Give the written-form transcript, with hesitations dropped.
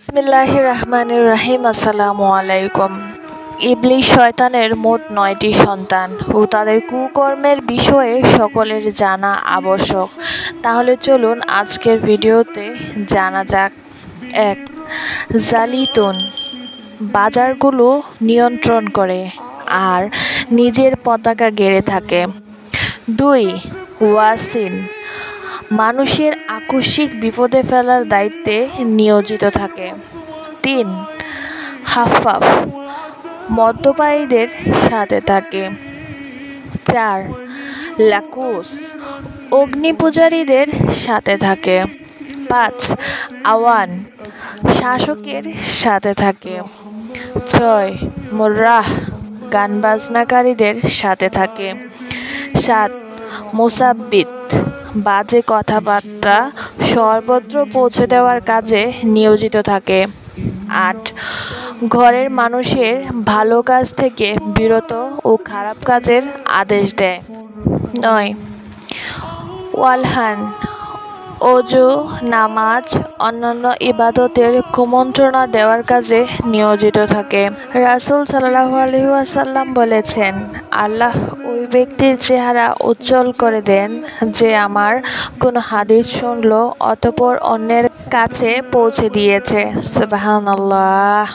বিসমিল্লাহির রহমানির রহিম। আসসালামু আলাইকুম। ইবলিস শয়তানের মোট ৯টি সন্তান ও তাদের কুকর্মের বিষয়ে সকলের জানা আবশ্যক। তাহলে চলুন আজকের ভিডিওতে জানা যাক। ১. জালিতুন, বাজারগুলো নিয়ন্ত্রণ করে আর নিজের পতাকা গেড়ে থাকে। ২. ওয়াসিন, মানুষের আকস্মিক বিপদে ফেলার দায়িত্বে নিয়োজিত থাকে। ৩. হাফাফ, মদ্যপায়ীদের সাথে থাকে। ৪. লাকুস, অগ্নিপূজারীদের সাথে থাকে। ৫. আওয়ান, শাসকের সাথে থাকে। ৬. মুর্রাহ, গান বাজনাকারীদের সাথে থাকে। ৭. মুসাব্বিত, বাজে কথাবার্তা সর্বত্র পৌঁছে দেওয়ার কাজে নিয়োজিত থাকে। ৮. ঘরের মানুষের ভালো কাজ থেকে বিরত ও খারাপ কাজের আদেশ দেয়। ৯. ওয়ালহান, ওযু, নামাজ, অন্যান্য ইবাদতের কুমন্ত্রণা দেওয়ার কাজে নিয়োজিত থাকে। রাসূল সাল্লাল্লাহু আলাইহি ওয়াসাল্লাম বলেছেন, আল্লাহ ওই ব্যক্তির চেহারা উজ্জ্বল করে দেন যে আমার কোনো হাদিস শুনল অতঃপর অন্যের কাছে পৌঁছে দিয়েছে। সুবহানাল্লাহ।